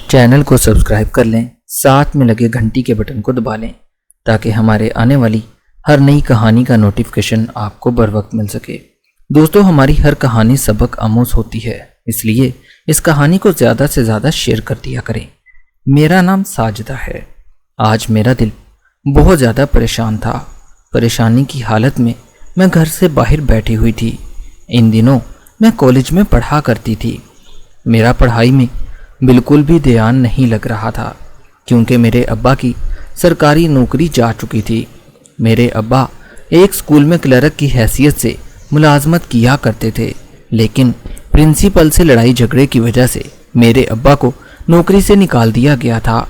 Channel کو subscribe کر لیں، ساتھ میں لگے گھنٹی کے بٹن کو دبا لیں تاکہ ہمارے آنے والی ہر نئی کہانی کا نوٹیفیکیشن آپ کو بر وقت مل سکے۔ دوستو، ہماری ہر کہانی سبق آموز ہوتی ہے، اس لیے اس کہانی کو زیادہ سے زیادہ شیئر کر دیا کریں۔ میرا نام ساجدہ ہے۔ آج میرا دل بہت زیادہ پریشان تھا۔ پریشانی کی حالت میں میں گھر سے باہر بیٹھی ہوئی تھی۔ ان دنوں میں کالج میں پڑھا کرتی تھی۔ میرا پڑھائی میں بالکل بھی دھیان نہیں لگ رہا تھا کیونکہ میرے ابا کی سرکاری نوکری جا چکی تھی۔ میرے ابا ایک اسکول میں کلرک کی حیثیت سے ملازمت کیا کرتے تھے، لیکن پرنسپل سے لڑائی جھگڑے کی وجہ سے میرے ابا کو نوکری سے نکال دیا گیا تھا۔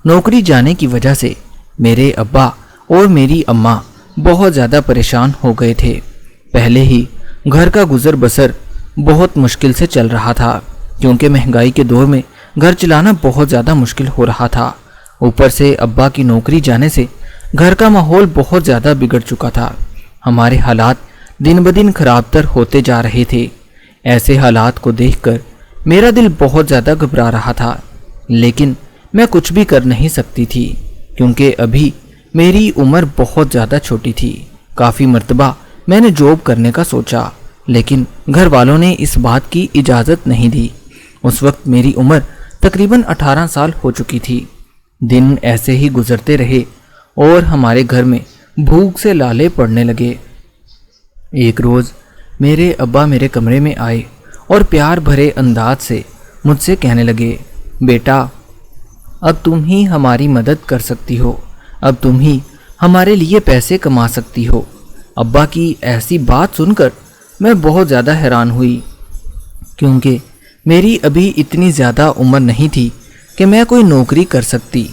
نوکری جانے کی وجہ سے میرے ابا اور میری اماں بہت زیادہ پریشان ہو گئے تھے۔ پہلے ہی گھر کا گزر بسر بہت مشکل سے چل رہا تھا کیونکہ مہنگائی کے دور میں گھر چلانا بہت زیادہ مشکل ہو رہا تھا۔ اوپر سے ابا کی نوکری جانے سے گھر کا ماحول بہت زیادہ بگڑ چکا تھا۔ ہمارے حالات دن بدن خراب تر ہوتے جا رہے تھے۔ ایسے حالات کو دیکھ کر میرا دل بہت زیادہ گھبرا رہا تھا، لیکن میں کچھ بھی کر نہیں سکتی تھی کیونکہ ابھی میری عمر بہت زیادہ چھوٹی تھی۔ کافی مرتبہ میں نے جاب کرنے کا سوچا، لیکن گھر والوں نے اس بات کی اجازت نہیں دی۔ اس وقت میری عمر تقریباً 18 سال ہو چکی تھی۔ دن ایسے ہی گزرتے رہے اور ہمارے گھر میں بھوک سے لالے پڑنے لگے۔ ایک روز میرے ابا میرے کمرے میں آئے اور پیار بھرے انداز سے مجھ سے کہنے لگے، بیٹا، اب تم ہی ہماری مدد کر سکتی ہو، اب تم ہی ہمارے لیے پیسے کما سکتی ہو۔ ابا کی ایسی بات سن کر میں بہت زیادہ حیران ہوئی کیونکہ میری ابھی اتنی زیادہ عمر نہیں تھی کہ میں کوئی نوکری کر سکتی۔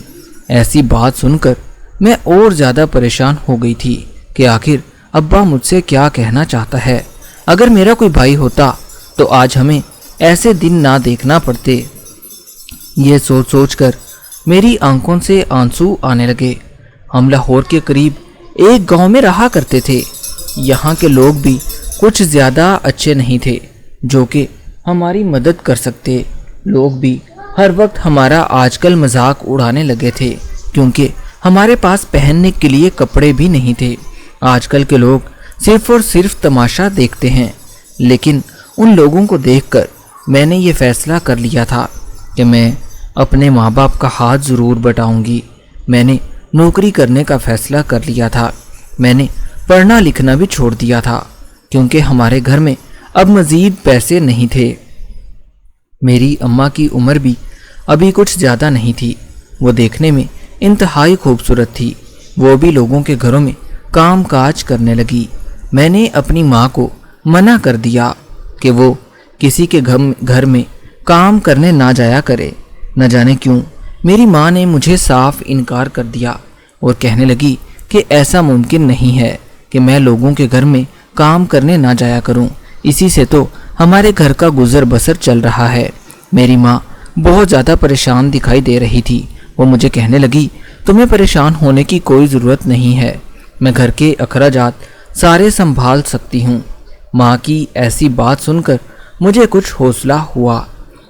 ایسی بات سن کر میں اور زیادہ پریشان ہو گئی تھی کہ آخر ابا مجھ سے کیا کہنا چاہتا ہے۔ اگر میرا کوئی بھائی ہوتا تو آج ہمیں ایسے دن نہ دیکھنا پڑتے۔ یہ سوچ سوچ کر میری آنکھوں سے آنسو آنے لگے۔ ہم لاہور کے قریب ایک گاؤں میں رہا کرتے تھے۔ یہاں کے لوگ بھی کچھ زیادہ اچھے نہیں تھے جو کہ ہماری مدد کر سکتے۔ لوگ بھی ہر وقت ہمارا آج کل مذاق اڑانے لگے تھے کیونکہ ہمارے پاس پہننے کے لیے کپڑے بھی نہیں تھے۔ آج کل کے لوگ صرف اور صرف تماشا دیکھتے ہیں، لیکن ان لوگوں کو دیکھ کر میں نے یہ فیصلہ کر لیا تھا کہ میں اپنے ماں باپ کا ہاتھ ضرور بٹاؤں گی۔ میں نے نوکری کرنے کا فیصلہ کر لیا تھا۔ میں نے پڑھنا لکھنا بھی چھوڑ دیا تھا کیونکہ ہمارے گھر میں اب مزید پیسے نہیں تھے۔ میری اماں کی عمر بھی ابھی کچھ زیادہ نہیں تھی۔ وہ دیکھنے میں انتہائی خوبصورت تھی۔ وہ بھی لوگوں کے گھروں میں کام کاج کرنے لگی۔ میں نے اپنی ماں کو منع کر دیا کہ وہ کسی کے گھر میں کام کرنے نہ جایا کرے۔ نہ جانے کیوں میری ماں نے مجھے صاف انکار کر دیا اور کہنے لگی کہ ایسا ممکن نہیں ہے کہ میں لوگوں کے گھر میں کام کرنے نہ جایا کروں، اسی سے تو ہمارے گھر کا گزر بسر چل رہا ہے۔ میری ماں بہت زیادہ پریشان دکھائی دے رہی تھی۔ وہ مجھے کہنے لگی، تمہیں پریشان ہونے کی کوئی ضرورت نہیں ہے، میں گھر کے اخراجات سارے سنبھال سکتی ہوں۔ ماں کی ایسی بات سن کر مجھے کچھ حوصلہ ہوا،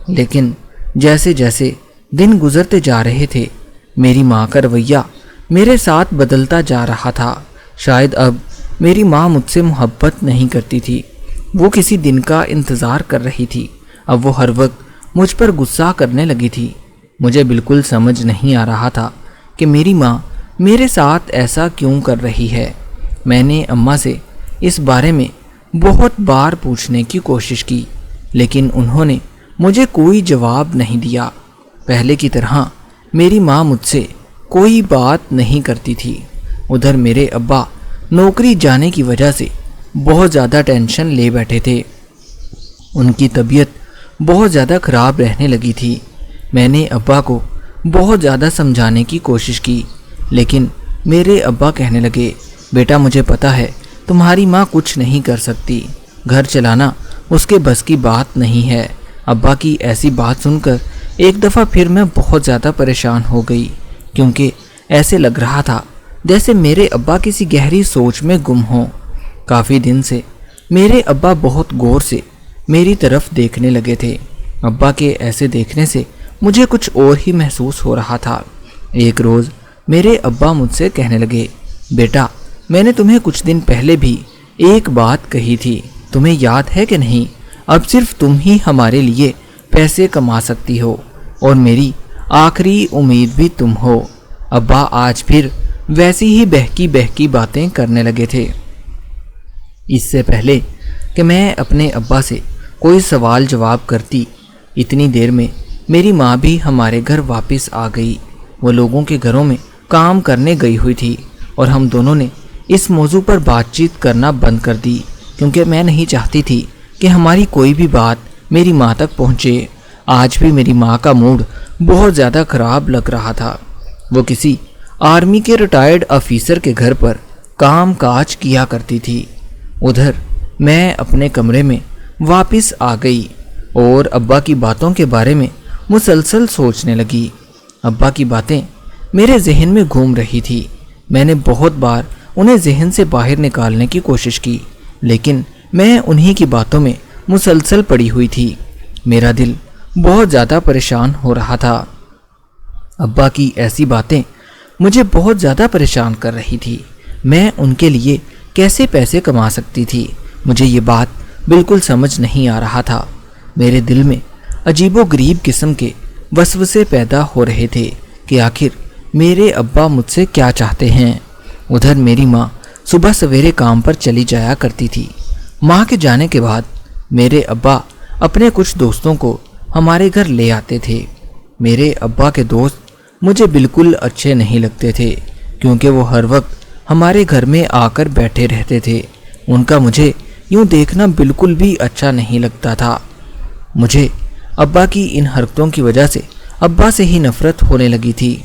لیکن جیسے جیسے دن گزرتے جا رہے تھے میری ماں کا رویہ میرے ساتھ بدلتا جا رہا تھا۔ شاید اب میری ماں مجھ سے محبت نہیں کرتی تھی، وہ کسی دن کا انتظار کر رہی تھی۔ اب وہ ہر وقت مجھ پر غصہ کرنے لگی تھی۔ مجھے بالکل سمجھ نہیں آ رہا تھا کہ میری ماں میرے ساتھ ایسا کیوں کر رہی ہے۔ میں نے اماں سے اس بارے میں بہت بار پوچھنے کی کوشش کی، لیکن انہوں نے مجھے کوئی جواب نہیں دیا۔ پہلے کی طرح میری ماں مجھ سے کوئی بات نہیں کرتی تھی۔ ادھر میرے ابا نوکری جانے کی وجہ سے بہت زیادہ ٹینشن لے بیٹھے تھے۔ ان کی طبیعت بہت زیادہ خراب رہنے لگی تھی۔ میں نے ابا کو بہت زیادہ سمجھانے کی کوشش کی، لیکن میرے ابا کہنے لگے، بیٹا، مجھے پتا ہے تمہاری ماں کچھ نہیں کر سکتی، گھر چلانا اس کے بس کی بات نہیں ہے۔ ابا کی ایسی بات سن کر ایک دفعہ پھر میں بہت زیادہ پریشان ہو گئی کیونکہ ایسے لگ رہا تھا جیسے میرے ابا کسی گہری سوچ میں گم ہوں۔ کافی دن سے میرے ابا بہت غور سے میری طرف دیکھنے لگے تھے۔ ابا کے ایسے دیکھنے سے مجھے کچھ اور ہی محسوس ہو رہا تھا۔ ایک روز میرے ابا مجھ سے کہنے لگے، بیٹا میں نے تمہیں کچھ دن پہلے بھی ایک بات کہی تھی، تمہیں یاد ہے کہ نہیں؟ اب صرف تم ہی ہمارے لیے پیسے کما سکتی ہو اور میری آخری امید بھی تم ہو۔ ابا آج پھر ویسی ہی بہکی باتیں کرنے لگے تھے۔ اس سے پہلے کہ میں اپنے ابا سے کوئی سوال جواب کرتی، اتنی دیر میں میری ماں بھی ہمارے گھر واپس آ گئی۔ وہ لوگوں کے گھروں میں کام کرنے گئی ہوئی تھی اور ہم دونوں نے اس موضوع پر بات چیت کرنا بند کر دی، کیونکہ میں نہیں چاہتی تھی کہ ہماری کوئی بھی بات میری ماں تک پہنچے۔ آج بھی میری ماں کا موڈ بہت زیادہ خراب لگ رہا تھا۔ وہ کسی آرمی کے ریٹائرڈ آفیسر کے گھر پر کام کاج کیا کرتی تھی۔ ادھر میں اپنے کمرے میں واپس آ گئی اور ابا کی باتوں کے بارے میں مسلسل سوچنے لگی۔ ابا کی باتیں میرے ذہن میں گھوم رہی تھی۔ میں نے بہت بار انہیں ذہن سے باہر نکالنے کی کوشش کی، لیکن میں انہی کی باتوں میں مسلسل پڑی ہوئی تھی۔ میرا دل بہت زیادہ پریشان ہو رہا تھا۔ ابا کی ایسی باتیں مجھے بہت زیادہ پریشان کر رہی تھی۔ میں ان کے لیے کیسے پیسے کما سکتی تھی، مجھے یہ بات بالکل سمجھ نہیں آ رہا تھا۔ میرے دل میں عجیب و غریب قسم کے وسوسے پیدا ہو رہے تھے کہ آخر میرے ابا مجھ سے کیا چاہتے ہیں۔ ادھر میری ماں صبح سویرے کام پر چلی جایا کرتی تھی۔ ماں کے جانے کے بعد میرے ابا اپنے کچھ دوستوں کو ہمارے گھر لے آتے تھے۔ میرے ابا کے دوست مجھے بالکل اچھے نہیں لگتے تھے، کیونکہ وہ ہر وقت ہمارے گھر میں آ کر بیٹھے رہتے تھے۔ ان کا مجھے یوں دیکھنا بالکل بھی اچھا نہیں لگتا تھا۔ مجھے ابا کی ان حرکتوں کی وجہ سے ابا سے ہی نفرت ہونے لگی تھی۔